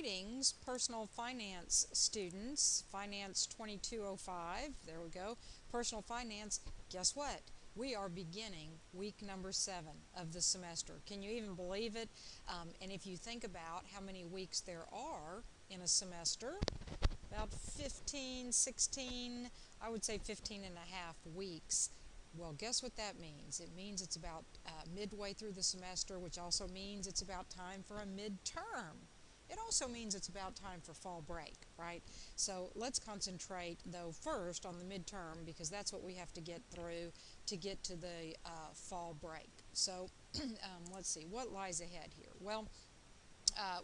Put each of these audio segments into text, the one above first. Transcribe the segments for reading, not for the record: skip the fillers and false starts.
Greetings, personal finance students. FINR2205, there we go. Personal finance, guess what? We are beginning week number 7 of the semester. Can you even believe it? And if you think about how many weeks there are in a semester, about 15, 16, I would say 15 and a half weeks. Well, guess what that means? It means it's about midway through the semester, which also means it's about time for a midterm. It also means it's about time for fall break, right? So let's concentrate, though, first on the midterm, because that's what we have to get through to get to the fall break. So let's see, what lies ahead here? Well,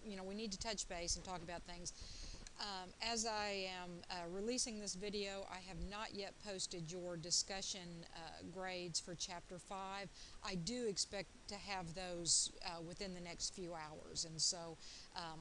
we need to touch base and talk about things. As I am releasing this video, I have not yet posted your discussion grades for Chapter 5. I do expect to have those within the next few hours, and so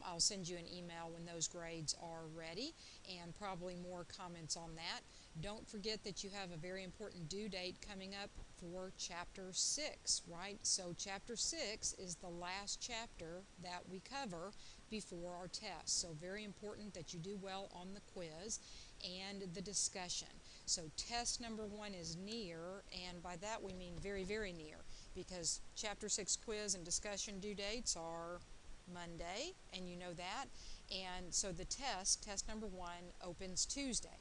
I'll send you an email when those grades are ready, and probably more comments on that. Don't forget that you have a very important due date coming up for Chapter 6, right? So Chapter 6 is the last chapter that we cover before our test. So very important that you do well on the quiz and the discussion. So test number 1 is near, and by that we mean very, very near, because Chapter 6 quiz and discussion due dates are Monday, and you know that. And so the test number 1, opens Tuesday.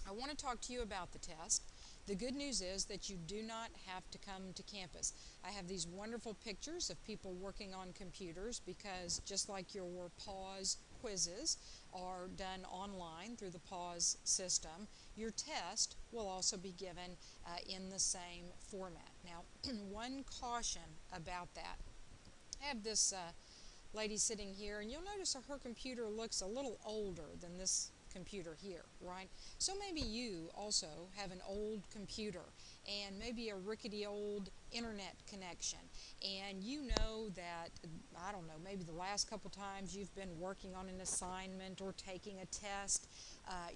I want to talk to you about the test. The good news is that you do not have to come to campus. I have these wonderful pictures of people working on computers, because just like your PAWS quizzes are done online through the PAWS system, your test will also be given in the same format. Now, one caution about that. I have this lady sitting here, and you'll notice her computer looks a little older than this computer here, right? So maybe you also have an old computer and maybe a rickety old internet connection, and you know that, I don't know, maybe the last couple times you've been working on an assignment or taking a test,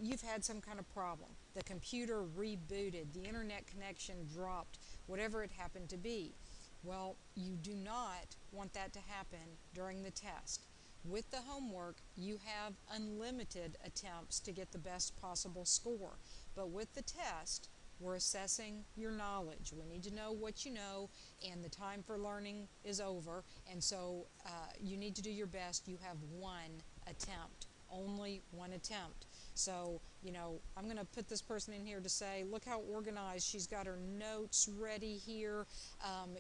you've had some kind of problem. The computer rebooted, the internet connection dropped, whatever it happened to be. Well, you do not want that to happen during the test. With the homework, you have unlimited attempts to get the best possible score. But with the test, we're assessing your knowledge. We need to know what you know, and the time for learning is over. And so you need to do your best. You have one attempt, only one attempt. So, I'm going to put this person in here to say, look how organized. She's got her notes ready here.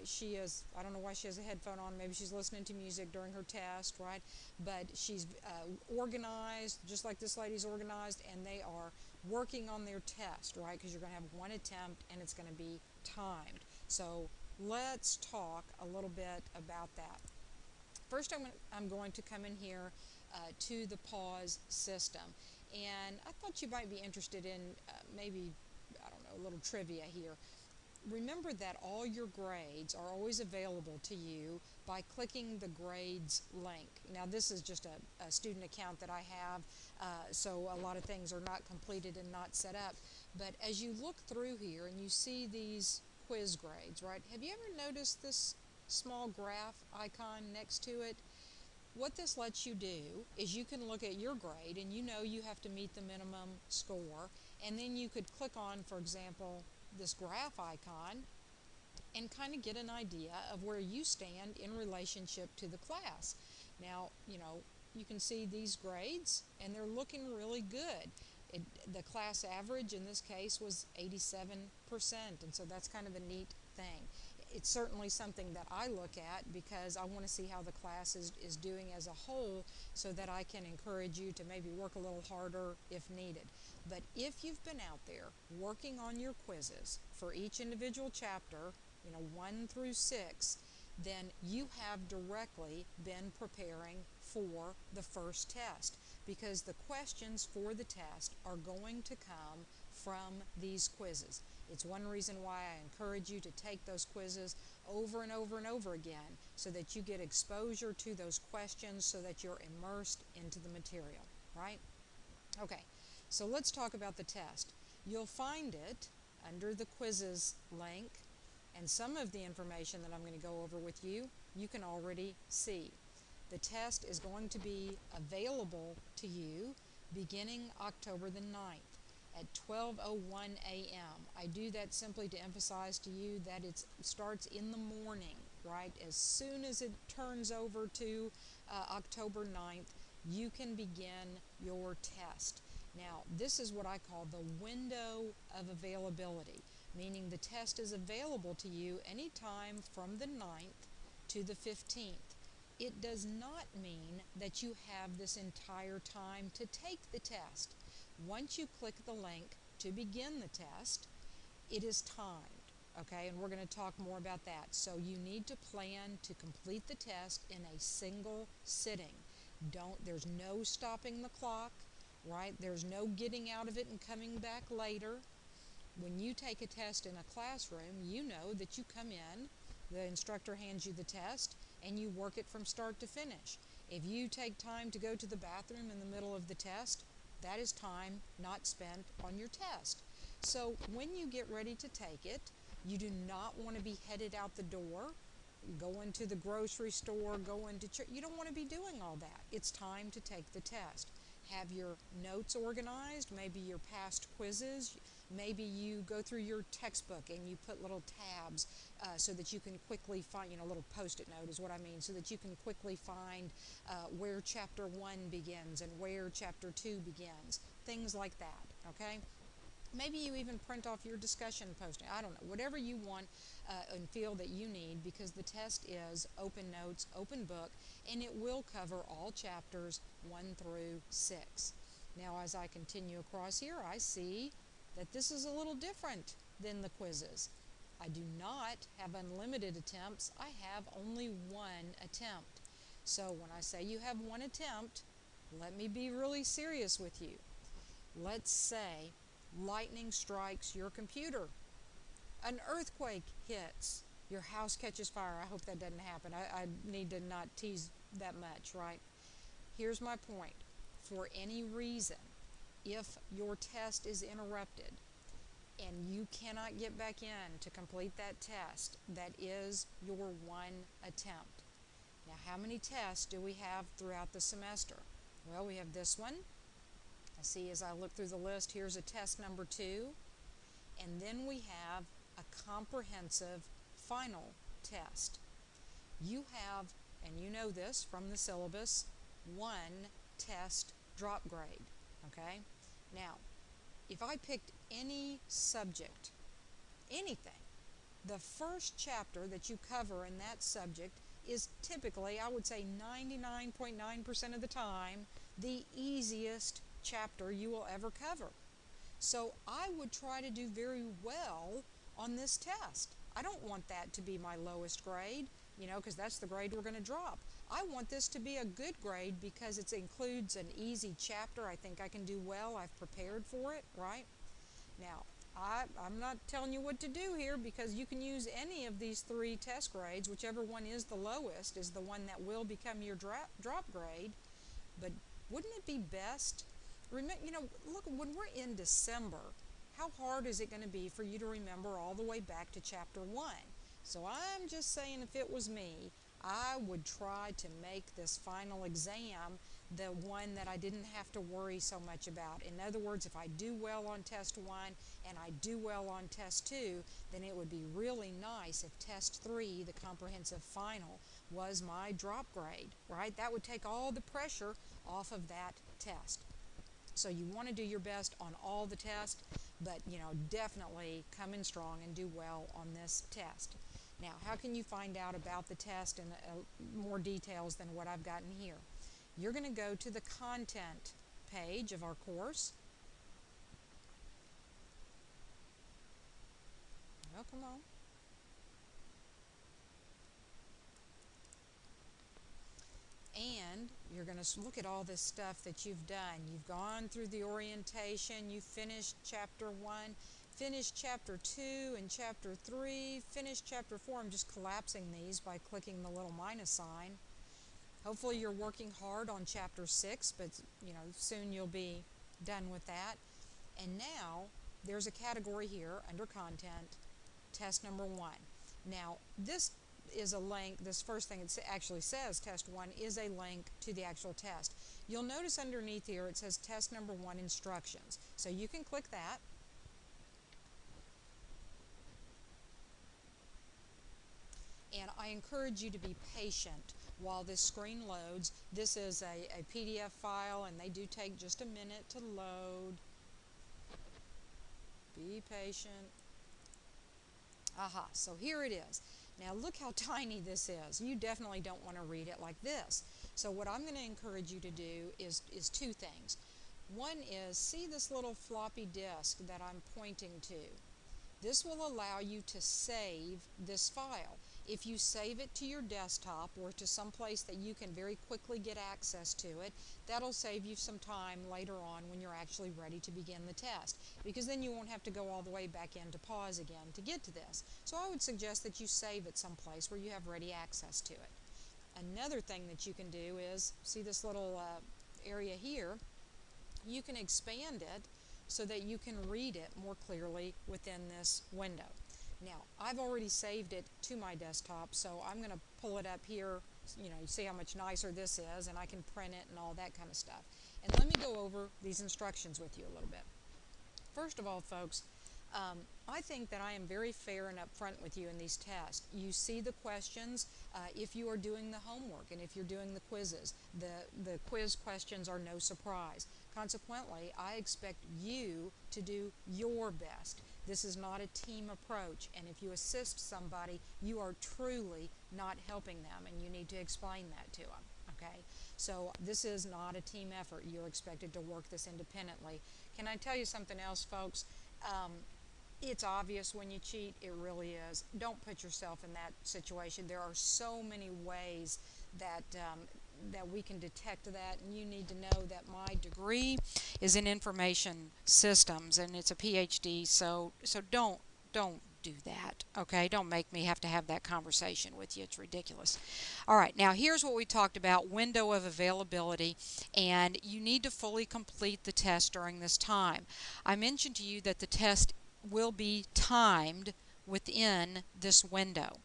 She is, I don't know why she has a headphone on. Maybe she's listening to music during her test, right? But she's organized, just like this lady's organized, and they are working on their test, right? Because you're going to have one attempt, and it's going to be timed. So let's talk a little bit about that. First, I'm going to come in here to the PAWS system. And I thought you might be interested in maybe, I don't know, a little trivia here. Remember that all your grades are always available to you by clicking the grades link. Now, this is just a student account that I have, so a lot of things are not completed and not set up. But as you look through here and you see these quiz grades, right, have you ever noticed this small graph icon next to it? What this lets you do is you can look at your grade, and you have to meet the minimum score, and then you could click on, for example, this graph icon and kind of get an idea of where you stand in relationship to the class. Now, you can see these grades, and they're looking really good. The class average in this case was 87%, and so that's kind of a neat thing. It's certainly something that I look at because I want to see how the class is doing as a whole, so that I can encourage you to maybe work a little harder if needed. But if you've been out there working on your quizzes for each individual chapter, 1 through 6, then you have directly been preparing for the first test, because the questions for the test are going to come from these quizzes. It's one reason why I encourage you to take those quizzes over and over and over again, so that you get exposure to those questions, so that you're immersed into the material, right? Okay, so let's talk about the test. You'll find it under the quizzes link, and some of the information that I'm going to go over with you, you can already see. The test is going to be available to you beginning October the 9th at 12:01 a.m. I do that simply to emphasize to you that it starts in the morning, right? As soon as it turns over to October 9th, you can begin your test. Now, this is what I call the window of availability, meaning the test is available to you anytime from the 9th to the 15th. It does not mean that you have this entire time to take the test. Once you click the link to begin the test, it is timed, okay? And we're going to talk more about that. So you need to plan to complete the test in a single sitting. There's no stopping the clock, right? There's no getting out of it and coming back later. When you take a test in a classroom, you know that you come in, the instructor hands you the test, and you work it from start to finish. If you take time to go to the bathroom in the middle of the test, that is time not spent on your test. So when you get ready to take it, you do not want to be headed out the door, going to the grocery store, going to church. You don't want to be doing all that. It's time to take the test. Have your notes organized, maybe your past quizzes. Maybe you go through your textbook and you put little tabs so that you can quickly find, a little post-it note is what I mean, so that you can quickly find where Chapter 1 begins and where Chapter 2 begins. Things like that, okay? Maybe you even print off your discussion posting. I don't know, whatever you want and feel that you need, because the test is open notes, open book, and it will cover all chapters 1 through 6. Now, as I continue across here, I see that this is a little different than the quizzes. I do not have unlimited attempts. I have only one attempt. So when I say you have one attempt, let me be really serious with you. Let's say lightning strikes your computer. An earthquake hits. Your house catches fire. I hope that doesn't happen. I need to not tease that much, right? Here's my point. For any reason, if your test is interrupted and you cannot get back in to complete that test, that is your one attempt. Now, how many tests do we have throughout the semester? Well, we have this one. I see as I look through the list, here's a test number 2. And then we have a comprehensive final test. You have, and you know this from the syllabus, one test drop grade, okay? Now, if I picked any subject, anything, the first chapter that you cover in that subject is typically, I would say 99.9% of the time, the easiest chapter you will ever cover. So I would try to do very well on this test. I don't want that to be my lowest grade, because that's the grade we're going to drop. I want this to be a good grade because it includes an easy chapter. I think I can do well. I've prepared for it, right? Now, I'm not telling you what to do here, because you can use any of these 3 test grades. Whichever one is the lowest is the one that will become your drop grade. But wouldn't it be best? Look, when we're in December, how hard is it going to be for you to remember all the way back to Chapter 1? So I'm just saying, if it was me, I would try to make this final exam the one that I didn't have to worry so much about. In other words, if I do well on Test 1 and I do well on Test 2, then it would be really nice if Test 3, the comprehensive final, was my drop grade, right? That would take all the pressure off of that test. So you want to do your best on all the tests, but definitely come in strong and do well on this test. Now, how can you find out about the test in more details than what I've gotten here? You're going to go to the content page of our course. Oh, come on. And you're going to look at all this stuff that you've done. You've gone through the orientation, you finished Chapter 1, finished Chapter 2 and Chapter 3, finished Chapter 4. I'm just collapsing these by clicking the little minus sign. Hopefully you're working hard on Chapter 6, but soon you'll be done with that. And now there's a category here under content, test number 1. Now, this is a link. This first thing it actually says, test 1, is a link to the actual test. You'll notice underneath here it says test number 1 instructions. So you can click that. And I encourage you to be patient while this screen loads. This is a PDF file, and they do take just a minute to load. Be patient. Aha, so here it is. Now look how tiny this is. You definitely don't want to read it like this. So what I'm going to encourage you to do is two things. One is, see this little floppy disk that I'm pointing to? This will allow you to save this file. If you save it to your desktop or to some place that you can very quickly get access to it, that'll save you some time later on when you're actually ready to begin the test, because then you won't have to go all the way back in to pause again to get to this. So I would suggest that you save it someplace where you have ready access to it. Another thing that you can do is, see this little area here? You can expand it so that you can read it more clearly within this window. Now, I've already saved it to my desktop, so I'm going to pull it up here. You know, you see how much nicer this is, and I can print it and all that kind of stuff. And let me go over these instructions with you a little bit. First of all, folks, I think that I am very fair and upfront with you in these tests. You see the questions if you are doing the homework and if you're doing the quizzes. The quiz questions are no surprise. Consequently, I expect you to do your best. This is not a team approach, and if you assist somebody, you are truly not helping them, and you need to explain that to them. Okay? So this is not a team effort. You're expected to work this independently. Can I tell you something else, folks? It's obvious when you cheat. It really is. Don't put yourself in that situation. There are so many ways that that we can detect that, and you need to know that my degree is in information systems, and it's a PhD. So don't do that. Okay, don't make me have to have that conversation with you. It's ridiculous. All right, now here's what we talked about: window of availability, and you need to fully complete the test during this time. I mentioned to you that the test will be timed within this window.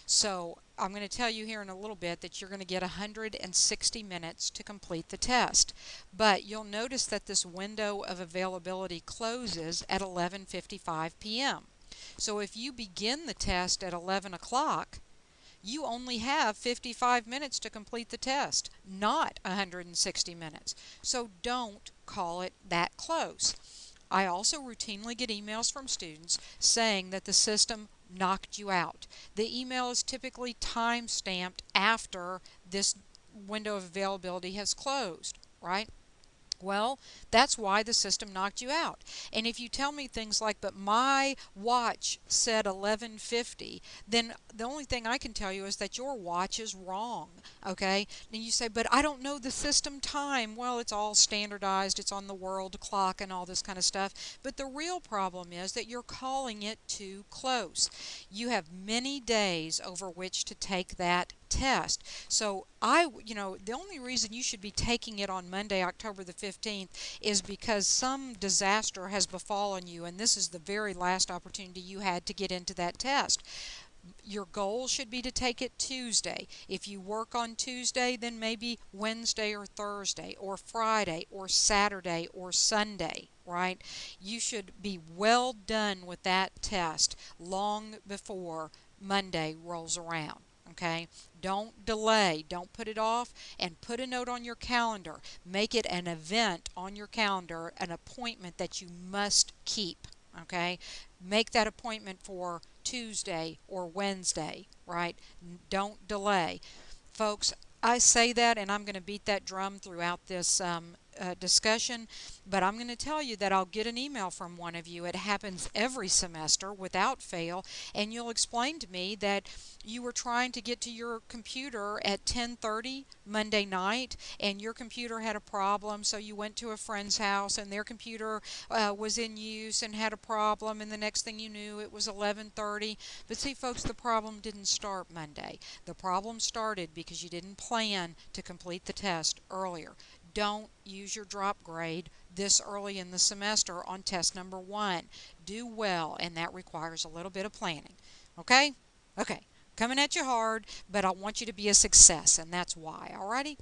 So I'm going to tell you here in a little bit that you're going to get 160 minutes to complete the test. But you'll notice that this window of availability closes at 11:55 p.m. So if you begin the test at 11 o'clock, you only have 55 minutes to complete the test, not 160 minutes. So don't call it that close. I also routinely get emails from students saying that the system knocked you out. The email is typically time-stamped after this window of availability has closed, right? Well, that's why the system knocked you out. And if you tell me things like, but my watch said 11:50, then the only thing I can tell you is that your watch is wrong, okay? And you say, but I don't know the system time. Well, it's all standardized. It's on the world clock and all this kind of stuff. But the real problem is that you're calling it too close. You have many days over which to take that test. So the only reason you should be taking it on Monday, October the 15th is because some disaster has befallen you, and this is the very last opportunity you had to get into that test. Your goal should be to take it Tuesday. If you work on Tuesday, then maybe Wednesday or Thursday or Friday or Saturday or Sunday, right? You should be well done with that test long before Monday rolls around. Okay? Don't delay. Don't put it off, and put a note on your calendar. Make it an event on your calendar, an appointment that you must keep. Okay? Make that appointment for Tuesday or Wednesday, right? Don't delay. Folks, I say that, and I'm going to beat that drum throughout this discussion, but I'm going to tell you that I'll get an email from one of you. It happens every semester without fail, and you'll explain to me that you were trying to get to your computer at 10:30 Monday night, and your computer had a problem, so you went to a friend's house, and their computer was in use and had a problem, and the next thing you knew, it was 11:30. But see, folks, the problem didn't start Monday. The problem started because you didn't plan to complete the test earlier. Don't use your drop grade this early in the semester on test number 1. Do well, and that requires a little bit of planning. Okay? Okay. coming at you hard, but I want you to be a success, and that's why. Alrighty?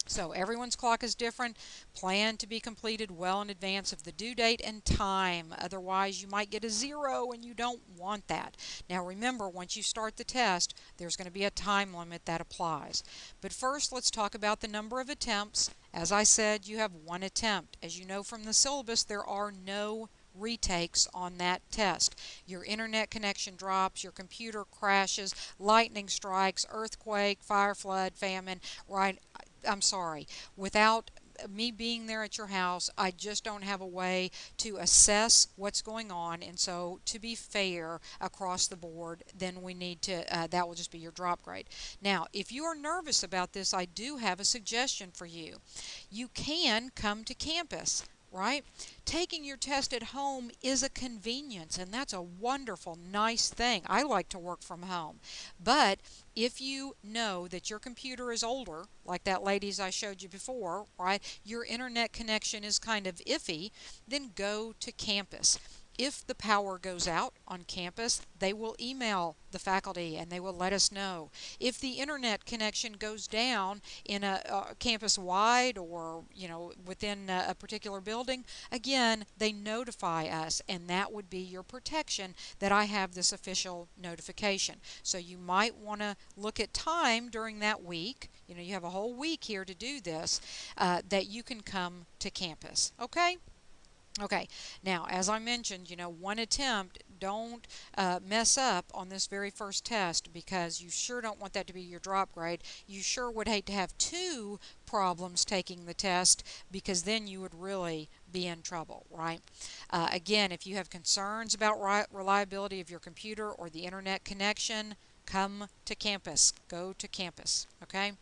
So everyone's clock is different. Plan to be completed well in advance of the due date and time. Otherwise, you might get a 0 and you don't want that. Now remember, once you start the test, there's going to be a time limit that applies. But first, let's talk about the number of attempts. As I said, you have one attempt. As you know from the syllabus, there are no retakes on that test. Your internet connection drops, your computer crashes, lightning strikes, earthquake, fire, flood, famine, right? I'm sorry, without me being there at your house, I just don't have a way to assess what's going on. And so to be fair across the board, then we need to, that will just be your drop grade. Now, if you are nervous about this, I do have a suggestion for you. You can come to campus. Right? Taking your test at home is a convenience, and that's a wonderful, nice thing. I like to work from home. But if you know that your computer is older, like that lady's I showed you before, right? Your internet connection is kind of iffy, then go to campus. If the power goes out on campus, they will email the faculty and they will let us know. If the internet connection goes down in a campus-wide or within a particular building, again, they notify us, and that would be your protection that I have this official notification. So you might want to look at time during that week. You have a whole week here to do this, that you can come to campus. Okay? Okay, now as I mentioned, one attempt, don't mess up on this very first test, because you sure don't want that to be your drop grade. You sure would hate to have 2 problems taking the test, because then you would really be in trouble, right? Again, if you have concerns about reliability of your computer or the internet connection, come to campus. Go to campus, okay?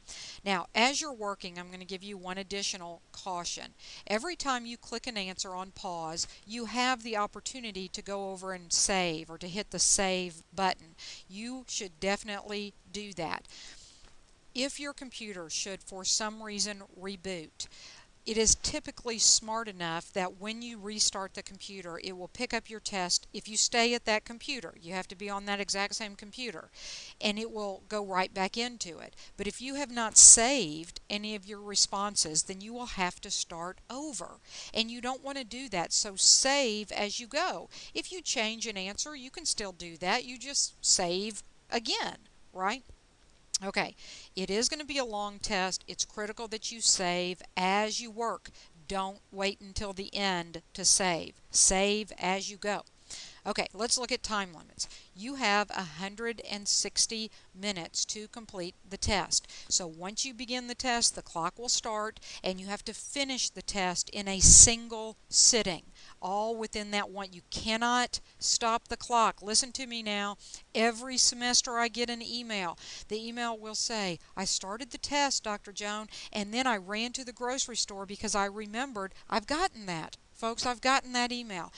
Now, as you're working, I'm going to give you one additional caution. Every time you click an answer on pause, you have the opportunity to go over and save, or to hit the save button. You should definitely do that. If your computer should for some reason reboot, it is typically smart enough that when you restart the computer, it will pick up your test. If you stay at that computer, you have to be on that exact same computer, and it will go right back into it. But if you have not saved any of your responses, then you will have to start over. And you don't want to do that, so save as you go. If you change an answer, you can still do that. You just save again, right? Okay, it is going to be a long test. It's critical that you save as you work. Don't wait until the end to save. Save as you go. Okay, let's look at time limits. You have 160 minutes to complete the test. So once you begin the test, the clock will start, and you have to finish the test in a single sitting. All within that one. You cannot stop the clock. Listen to me now. Every semester I get an email. The email will say, I started the test, Dr. Joan, and then I ran to the grocery store because I remembered. I've gotten that. Folks, I've gotten that email.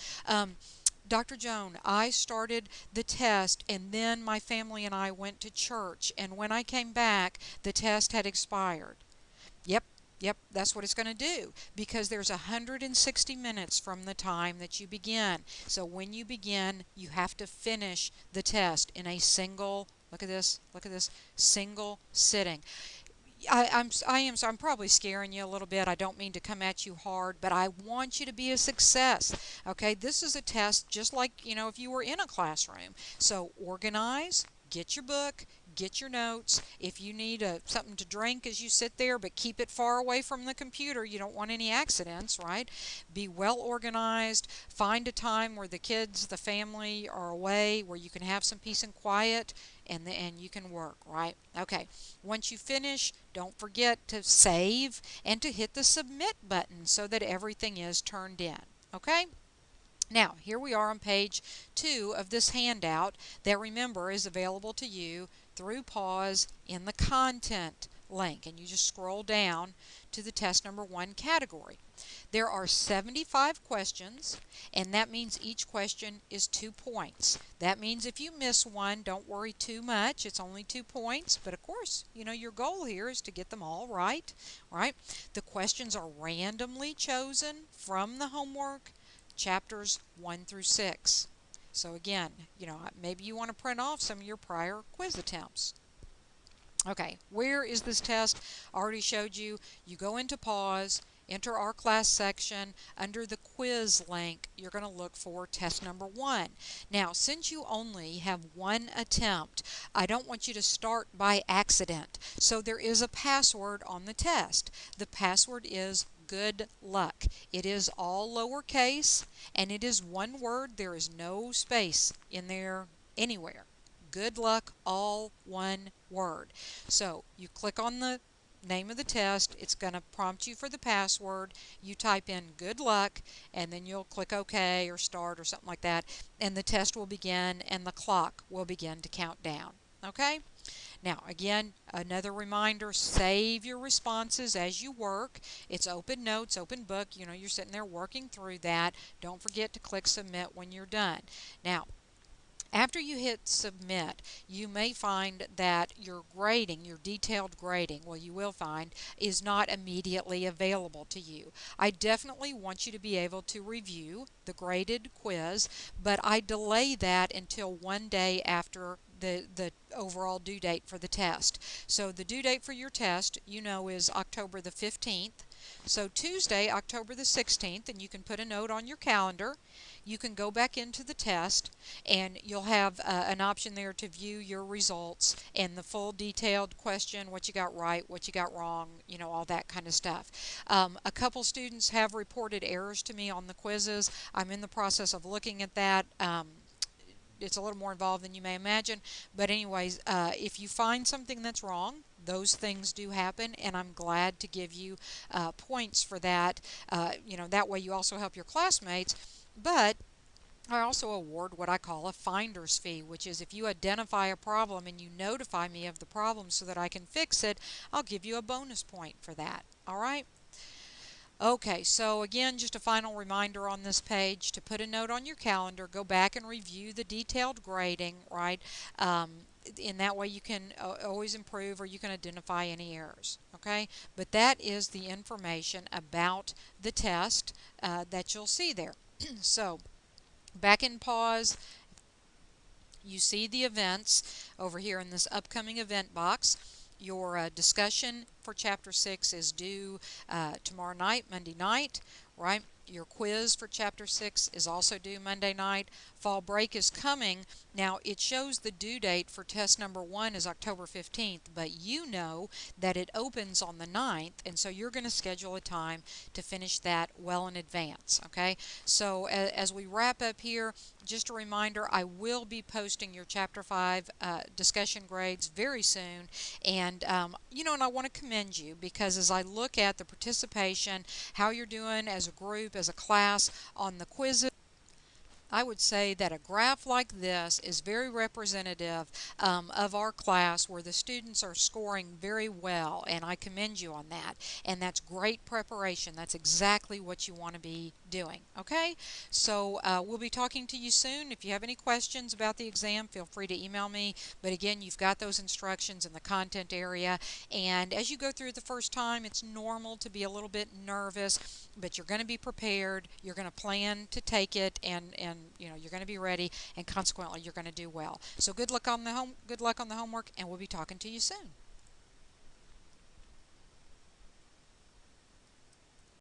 Dr. Joan, I started the test, and then my family and I went to church, and when I came back, the test had expired. Yep, that's what it's going to do, because there's 160 minutes from the time that you begin. So when you begin, you have to finish the test in a single, look at this, single sitting. I'm probably scaring you a little bit. I don't mean to come at you hard, but I want you to be a success. Okay, this is a test just like, if you were in a classroom. So organize, get your book, get your notes. If you need something to drink as you sit there, but keep it far away from the computer. You don't want any accidents, right? Be well organized. Find a time where the kids, the family are away, where you can have some peace and quiet, and you can work, right? Okay, once you finish, don't forget to save and to hit the submit button so that everything is turned in, okay? Now, here we are on page 2 of this handout that, remember, is available to you through pause in the content link, and you just scroll down to the test number 1 category. There are 75 questions, and that means each question is 2 points. That means if you miss one, don't worry too much. It's only 2 points, but of course, your goal here is to get them all right, right? The questions are randomly chosen from the homework, chapters 1 through 6. So again, maybe you want to print off some of your prior quiz attempts. Okay, where is this test? I already showed you. You go into pause, enter our class section. Under the quiz link, you're going to look for test number 1. Now, since you only have one attempt, I don't want you to start by accident. So there is a password on the test. The password is good luck. It is all lowercase and it is one word. There is no space in there anywhere. Good luck, all one word. So you click on the name of the test. It's going to prompt you for the password. You type in good luck and then you'll click OK or start or something like that, and the test will begin and the clock will begin to count down. Okay? Now, again, another reminder, save your responses as you work. It's open notes, open book. You're sitting there working through that. Don't forget to click submit when you're done. Now, after you hit submit, you may find that your grading, your detailed grading, well, you will find, is not immediately available to you. I definitely want you to be able to review the graded quiz, but I delay that until one day after the overall due date for the test. So the due date for your test, is October the 15th. So Tuesday, October the 16th, and you can put a note on your calendar. You can go back into the test and you'll have an option there to view your results and the full detailed question, what you got right, what you got wrong, all that kind of stuff. A couple students have reported errors to me on the quizzes. I'm in the process of looking at that. It's a little more involved than you may imagine, but anyways, if you find something that's wrong, those things do happen, and I'm glad to give you points for that. That way you also help your classmates, but I also award what I call a finder's fee, which is if you identify a problem and you notify me of the problem so that I can fix it, I'll give you a bonus point for that. All right? Okay, so again, just a final reminder on this page to put a note on your calendar, go back and review the detailed grading, right? In that way you can always improve or you can identify any errors, okay? But that is the information about the test that you'll see there. So, back in pause, you see the events over here in this upcoming event box. Your discussion for Chapter 6 is due tomorrow night, Monday night, right? Your quiz for Chapter 6 is also due Monday night. Fall break is coming. Now, it shows the due date for test number 1 is October 15th, but you know that it opens on the 9th, and so you're going to schedule a time to finish that well in advance, okay? So, as we wrap up here, just a reminder, I will be posting your Chapter 5 discussion grades very soon, and and I want to commend you because as I look at the participation, how you're doing as a group, as a class on the quizzes, I would say that a graph like this is very representative of our class where the students are scoring very well, and I commend you on that. And that's great preparation. That's exactly what you want to be doing. Okay? So we'll be talking to you soon. If you have any questions about the exam, feel free to email me. But again, you've got those instructions in the content area. And as you go through the first time, it's normal to be a little bit nervous, but you're going to be prepared. You're going to plan to take it, and you're going to be ready, and consequently you're going to do well. So good luck on the homework, and we'll be talking to you soon.